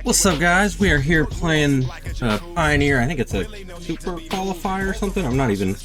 What's up, guys? We are here playing Pioneer. I think it's a Super Qualifier or something. I'm not even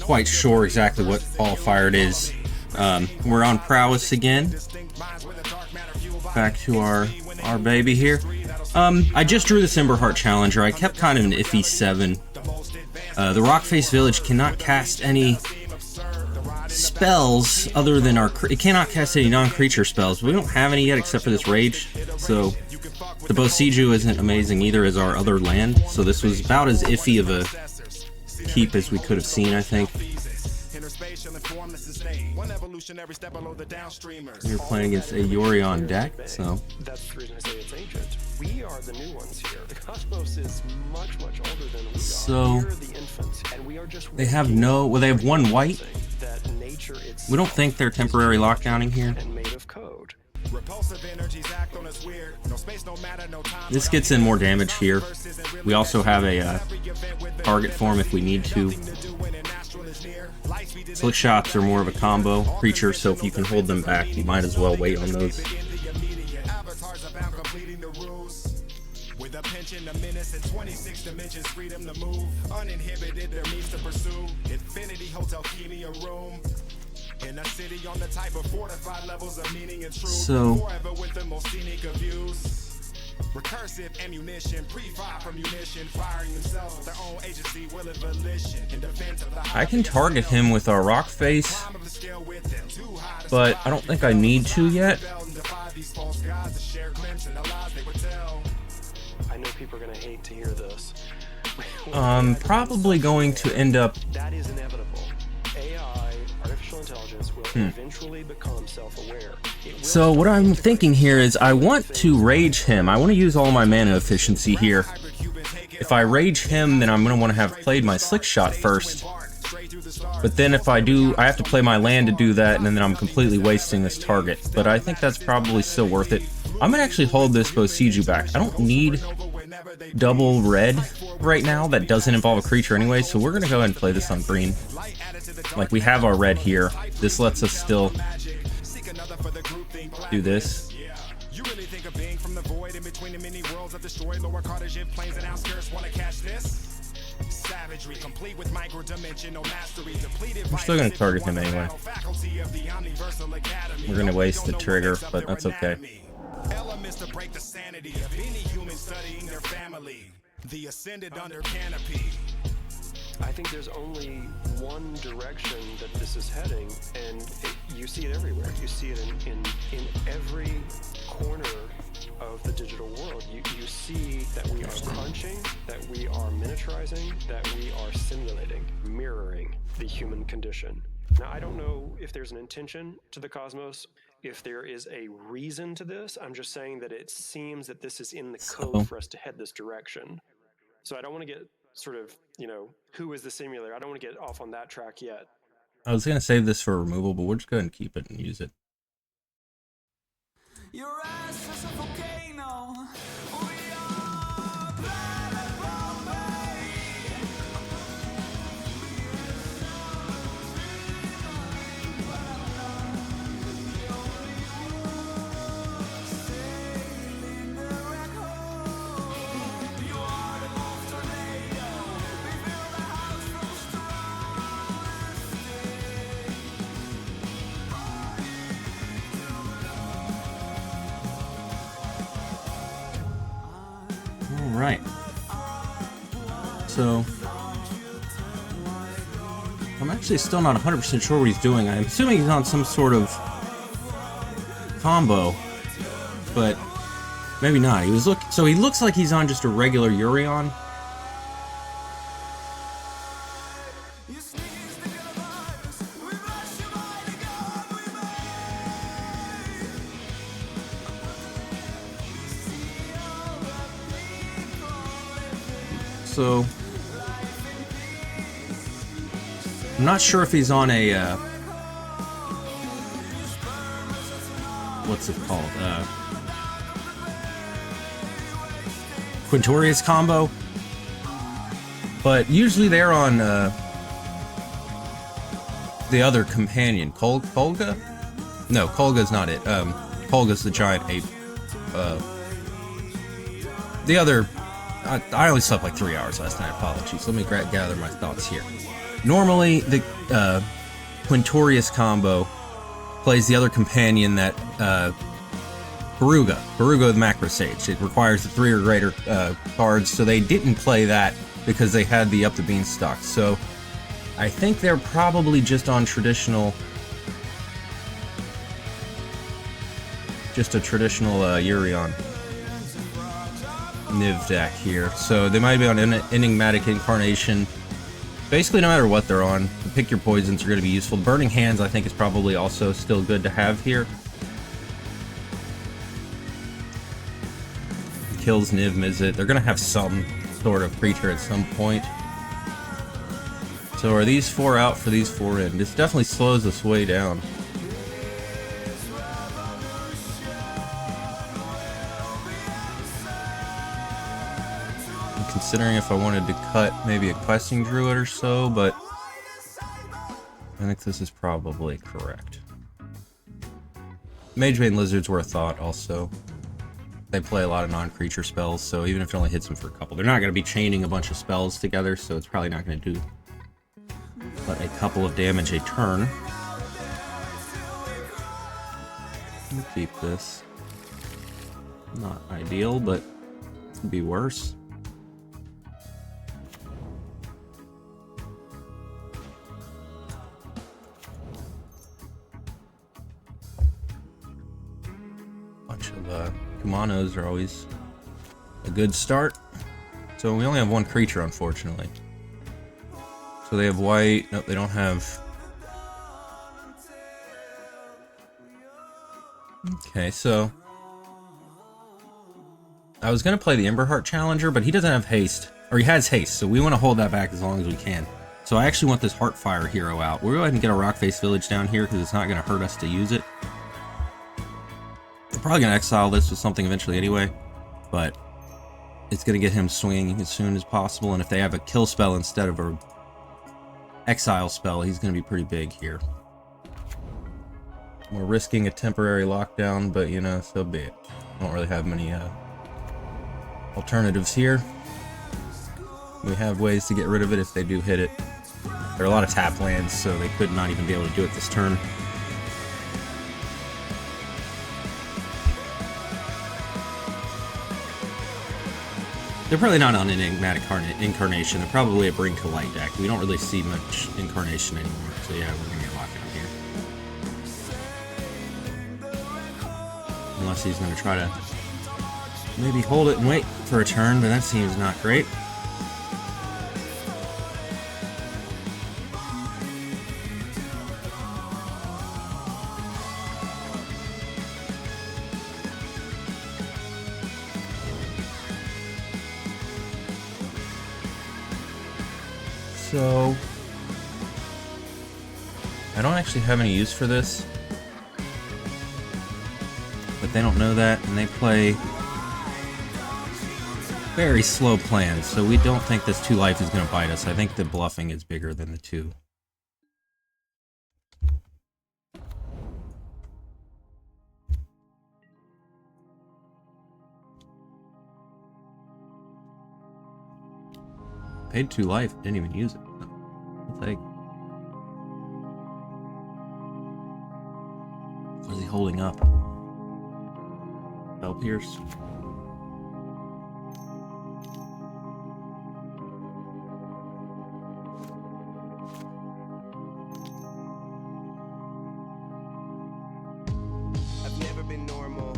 quite sure exactly what qualifier it is. We're on Prowess again. Back to our baby here. I just drew this Emberheart Challenger. I kept kind of an iffy 7. The Rockface Village cannot cast any spells other than it cannot cast any non-creature spells. We don't have any yet except for this Rage, so the Bosiju isn't amazing either as our other land, so this was about as iffy of a keep as we could have seen, I think. You're playing against a Yorion deck, so that's the reason I say it's ancient. We are the new ones here. The cosmos is much older than we are. So We're the infants, and we are just they have no, well, they have one white. That nature itself We don't think they're temporary lockdowning here. and made of code. This gets in more damage here. We also have a target form if we need to. Slick shots are more of a combo creature, so if you can hold them back, you might as well wait on those. With a pension, a menace, and 26 dimensions, freedom to move. Uninhibited, their means to pursue. Infinity Hotel, Kenia room. In a city on the type of fortified levels of meaning and truth. So, forever with the most scenic of views. Recursive ammunition, pre-fire from munition, firing themselves, their own agency, will and volition. In defense of the I can target him with our rock face, but I don't think I need to yet. I know people are going to hate to hear this. I'm probably going to end up... That is inevitable. AI, artificial intelligence, will eventually become self-aware. So what I'm thinking here is I want to rage him. I want to use all my mana efficiency here. If I rage him, then I'm going to want to have played my Slick Shot first. But then if I do, I have to play my land to do that, and then I'm completely wasting this target. But I think that's probably still worth it. I'm going to actually hold this Bosiju back. I don't need double red right now. That doesn't involve a creature anyway, so we're going to go ahead and play this on green. Like, we have our red here. This lets us still do this. You really think of being from the void in between the many worlds of destroyed lower Cartesian planes and outskirts want to catch this? Savagery complete with micro-dimensional mastery depleted. We're still going to target him anyway. We're going to waste the trigger, but that's okay. Elements to break the sanity of any human studying their family. The ascended under canopy. I think there's only one direction that this is heading, and you see it everywhere. You see it in every corner of the digital world. You see that we are crunching, that we are miniaturizing, that we are simulating, mirroring the human condition. Now, I don't know if there's an intention to the cosmos, if there is a reason to this. I'm just saying that it seems that this is in the code for us to head this direction. So I don't want to get sort of, who is the simulator? I don't want to get off on that track yet. I was going to save this for removal, but we're just going to keep it and use it. Your ass is a volcano. Right. So I'm actually still not 100% sure what he's doing. I'm assuming he's on some sort of combo, but maybe not. So he looks like he's on just a regular Yorion. So I'm not sure if he's on a what's it called? Quintorius combo. But usually they're on the other companion, Kolga? No, Kolga's not it. Kolga's the giant ape the other... I only slept like 3 hours last night, apologies. Let me gather my thoughts here. Normally, the Quintorius combo plays the other companion that... Baruga with Macro Sage. It requires the 3 or greater cards, so they didn't play that because they had the Up the Beanstalk. So I think they're probably just on traditional... Just a traditional Urion Niv deck here. So they might be on Enigmatic, Incarnation. Basically, no matter what they're on, the pick your poisons are going to be useful. Burning Hands, I think, is probably also still good to have here. Kills Niv Mizzet. They're going to have some sort of creature at some point. So are these 4 out for these 4 in? This definitely slows us way down. I'm considering if I wanted to cut maybe a Questing Druid or so, but I think this is probably correct. Magebane Lizards were a thought also. They play a lot of non-creature spells, so even if it only hits them for a couple, they're not going to be chaining a bunch of spells together, so it's probably not going to do but a couple of damage a turn. We'll keep this. Not ideal, but it could be worse. Bunch of Kumanos are always a good start. So we only have 1 creature, unfortunately. So they have white. Nope, they don't have... Okay, so... I was going to play the Emberheart Challenger, but he doesn't have haste. Or he has haste, so we want to hold that back as long as we can. So I actually want this Heartfire hero out. We'll go ahead and get a Rockface Village down here, because it's not going to hurt us to use it. I'm probably going to exile this with something eventually anyway, but it's going to get him swinging as soon as possible, and if they have a kill spell instead of a exile spell, he's going to be pretty big here. We're risking a temporary lockdown, but you know, so be it. I don't really have many alternatives here. We have ways to get rid of it if they do hit it. There are a lot of tap lands, so they could not even be able to do it this turn. They're probably not on an Enigmatic Incarnation. They're probably a Bring to Light deck. We don't really see much Incarnation anymore, so yeah, we're going to get locked out here. Unless he's going to try to maybe hold it and wait for a turn, but that seems not great. So, I don't actually have any use for this, but they don't know that, and they play very slow plans, so we don't think this 2 life is going to bite us. I think the bluffing is bigger than the 2. Paid 2 life, didn't even use it. I'll take. What is he holding up? Bell Pierce. I've never been normal.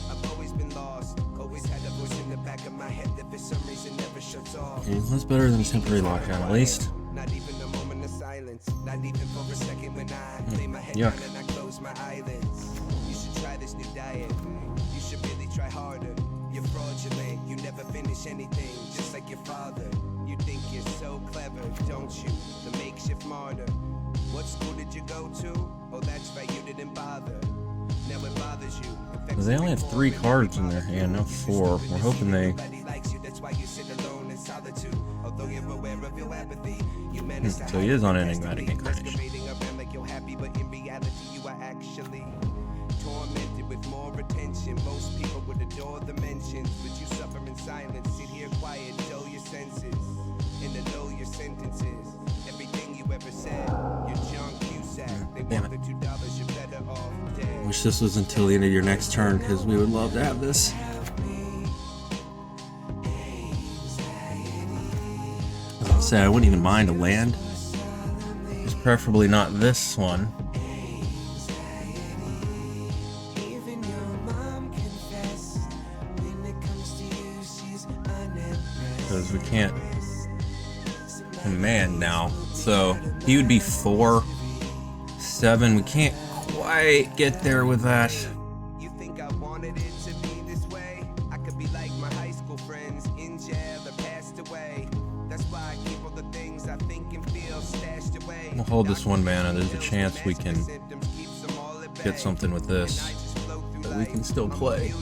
I've always been lost. Always had a voice in the back of my head that for some reason never shuts off. Okay, that's better than a temporary lockdown, at least. Not even a moment of silence. Not even for a second when I lay my head Yuck. down and I close my eyelids. You should try this new diet. You should really try harder. You're fraudulent. You never finish anything, just like your father. You think you're so clever, don't you? The makeshift martyr. What school did you go to? Oh, that's right, you didn't bother. Now it bothers you. Because they only have 3 cards in their hand, not 4. We're hoping they... So he is on Enigmatic Incarnation. Tormented with more attention. Most people would adore the mentions, but you suffer in silence. Sit here quiet, dull your senses, and annul your sentences. Everything you ever said, you're John Cusack. They want the $2, you're better off dead. Wish this was until the end of your next turn, because we would love to have this. As I say, I wouldn't even mind a land. Just preferably not this one. Because we can't command now. So he would be 4/7. We can't quite get there with that. You think I wanted it to be this way? I could be like my high school friends in jail or passed away. That's why I keep all the things I think and feel stashed away. We'll hold this 1 mana. There's a chance we can get something with this that we can still play.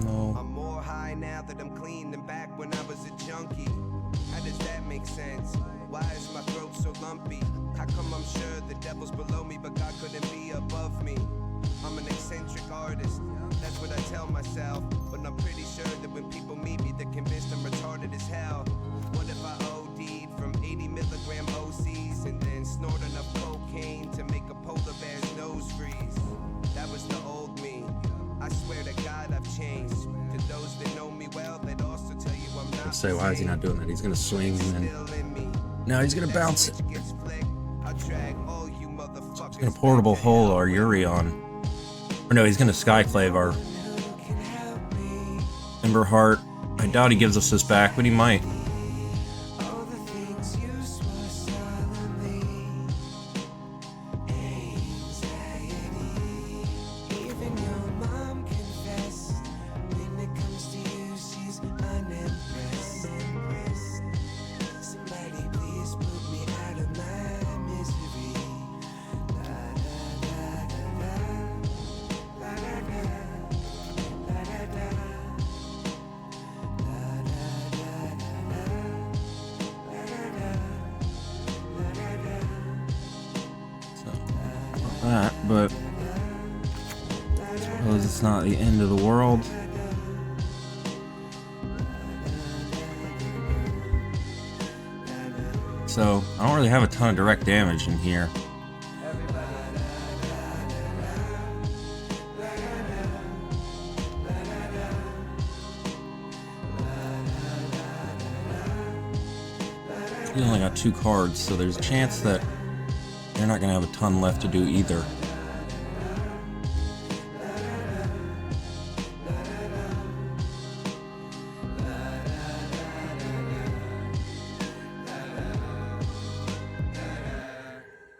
No. I'm more high now that I'm clean than back when I was a junkie. How does that make sense? Why is my throat so lumpy? How come I'm sure the devil's below me, but God couldn't be above me? I'm an eccentric artist, that's what I tell myself. But I'm pretty sure that when people meet me, they're convinced I'm retarded as hell. What if I OD'd from 80 milligram OCs and then snort enough cocaine to make a polar bear's nose freeze? That was the old me. I swear to God I've changed. To those that know me well, they'd also tell you I'm not. Let's say, why is he not doing that? He's gonna swing and then now he's gonna bounce it. He's gonna portable hole our Urion. Or no, he's gonna Skyclave our Emberheart. I doubt he gives us this back, but he might. That, but I suppose it's not the end of the world. So I don't really have a ton of direct damage in here. He only got 2 cards, so there's a chance that they're not going to have a ton left to do either.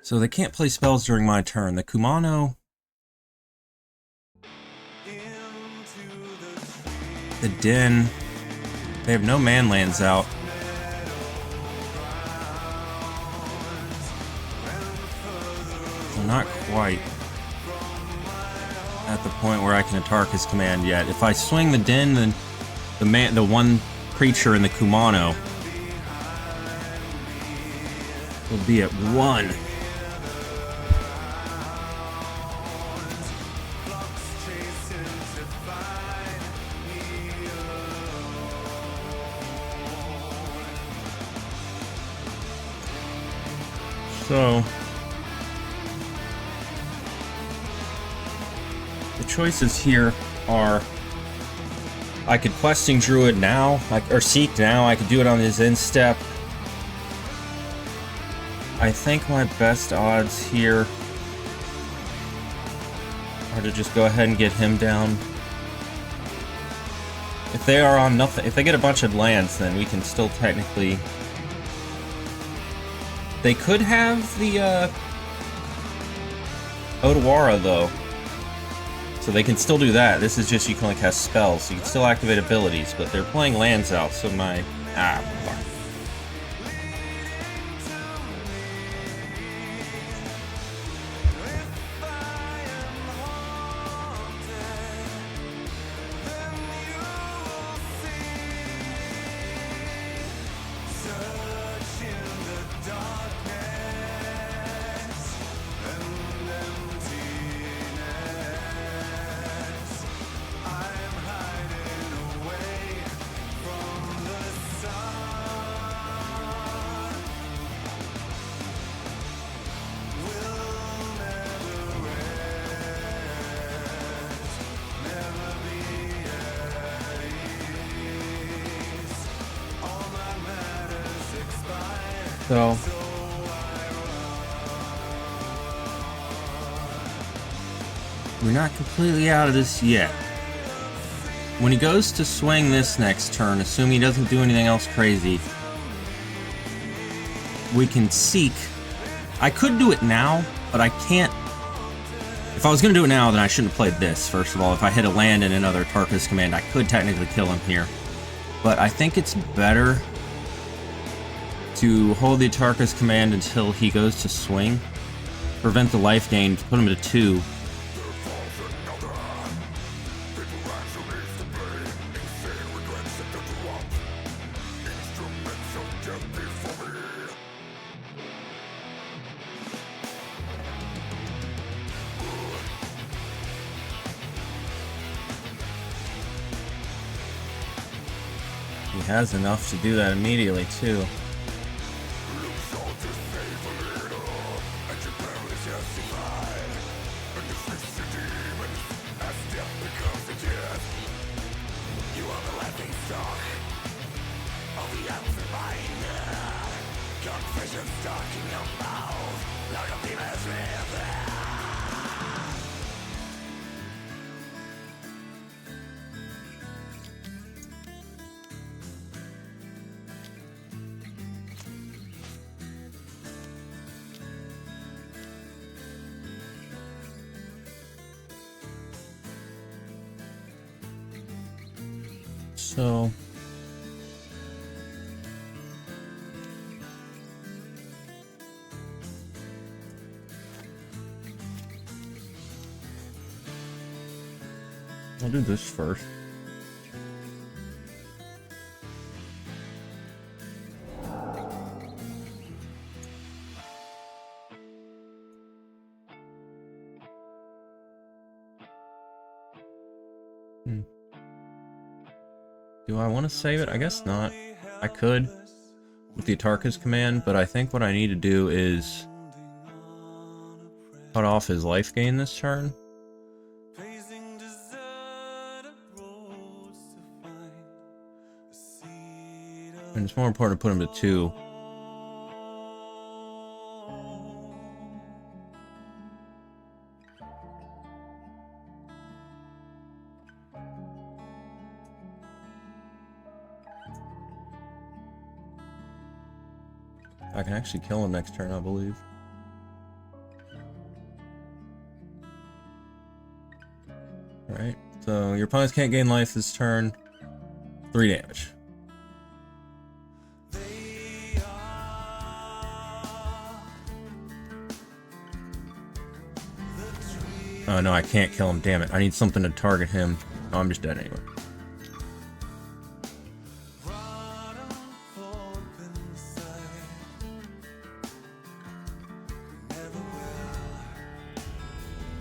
So they can't play spells during my turn. The Kumano, the Den, they have no man lands out. Not quite at the point where I can attack his command yet. If I swing the Den, then the one creature in the Kumano will be at 1. So the choices here are, I could Questing Druid now, or Seek now. I could do it on his end step. I think my best odds here are to just go ahead and get him down. If they are on nothing, if they get a bunch of lands, then we can still technically... They could have the Odawara though. So they can still do that. This is just you can only cast spells, so you can still activate abilities, but they're playing lands out, so my... fuck. So we're not completely out of this yet. When he goes to swing this next turn, assuming he doesn't do anything else crazy, we can seek. I could do it now, but I can't. If I was going to do it now, then I shouldn't have played this, first of all. If I hit a land and another Tarkus command, I could technically kill him here. But I think it's better to hold the Tarkus command until he goes to swing, prevent the life gain, put him to 2. He has enough to do that immediately, too. So I'll do this first. Do I want to save it? I guess not. I could with the Tarkus command, but I think what I need to do is cut off his life gain this turn. And it's more important to put him to 2. I can actually kill him next turn, I believe. Alright, so your opponents can't gain life this turn. 3 damage. Oh no, I can't kill him, damn it. I need something to target him. Oh, I'm just dead anyway.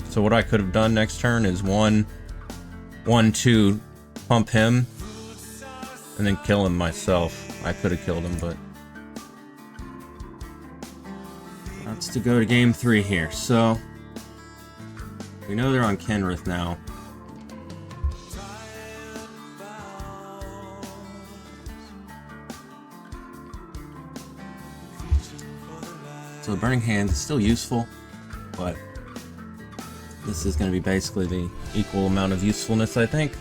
So what I could have done next turn is 1, 2, pump him, and then kill him myself. I could have killed him, but that's to go to game 3 here. So we know they're on Kenrith now. So the Burning Hands is still useful, but this is going to be basically the equal amount of usefulness, I think.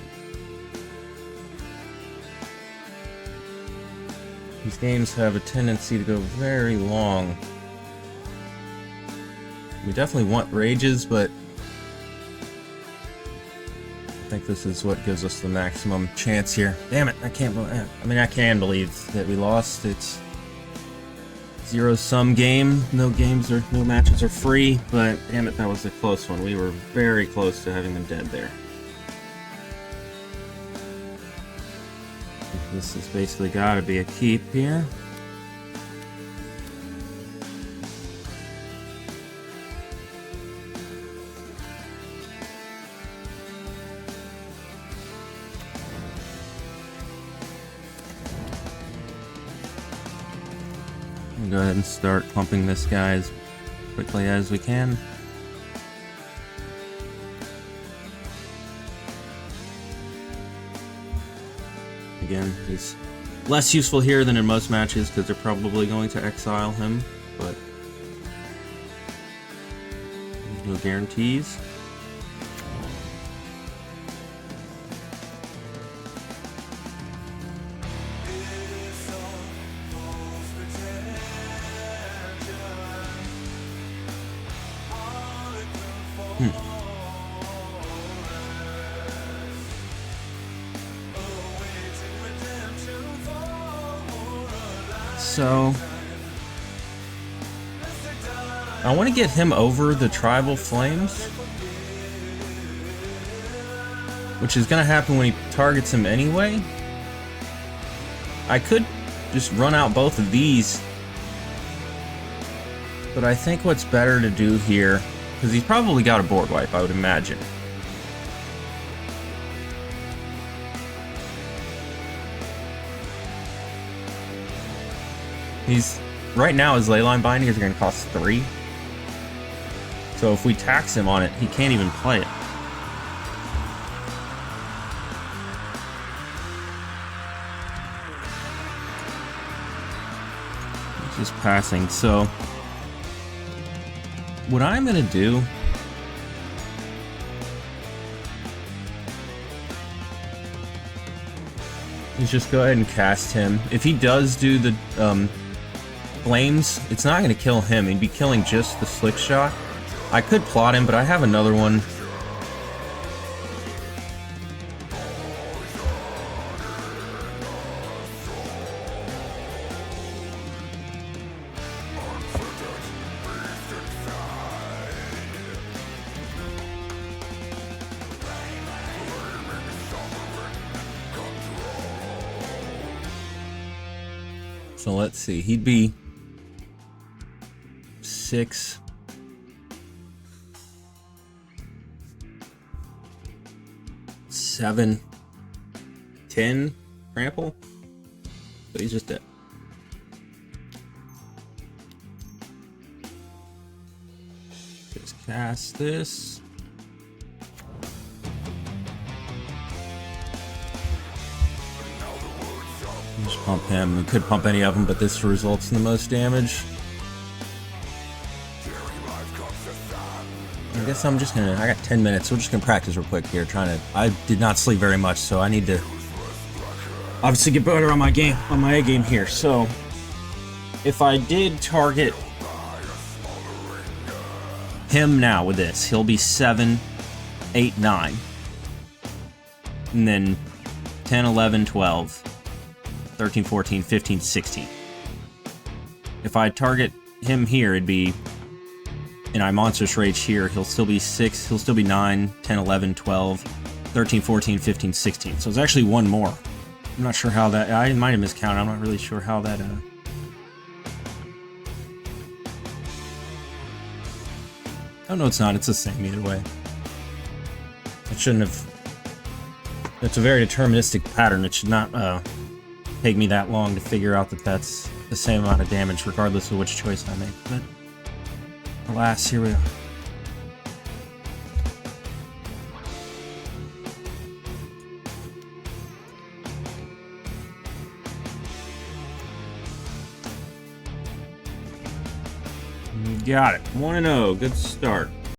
These games have a tendency to go very long. We definitely want rages, but I think this is what gives us the maximum chance here. Damn it, I can't believe. I mean, I can believe that we lost. It's zero-sum game. No matches are free, but damn it, that was a close one. We were very close to having them dead there. This has basically got to be a keep here. Go ahead and start pumping this guy as quickly as we can. Again, he's Less useful here than in most matches because they're probably going to exile him, but there's no guarantees. So I want to get him over the Tribal Flames, which is going to happen when he targets him anyway. I could just run out both of these, but I think what's better to do here, because he's probably got a board wipe, I would imagine. Right now his Leyline Bindings are going to cost 3. So if we tax him on it, he can't even play it. He's just passing. So what I'm going to do is just go ahead and cast him. If he does do the Flames, it's not going to kill him. He'd be killing just the Slick Shot. I could plot him, but I have another one. So let's see, he'd be 6, 7, 10 trample, so he's just dead. Just cast this. Just pump him. We could pump any of them, but this results in the most damage. I guess I'm just gonna, I got 10 minutes, so we're just gonna practice real quick here, I did not sleep very much, so I need to obviously get better on my game, on my A game here. So if I did target him now with this, he'll be 7, 8, 9. And then 10, 11, 12, 13, 14, 15, 16. If I target him here, it'd be, and I Monstrous Rage here, he'll still be 6, he'll still be 9, 10, 11, 12, 13, 14, 15, 16. So it's actually one more. I'm not sure how that, I might have miscounted, I'm not really sure how that, oh no, it's not, it's the same either way. It shouldn't have, it's a very deterministic pattern, it should not, take me that long to figure out that that's the same amount of damage regardless of which choice I make, but alas, here we are. Got it. 1-0. Good start.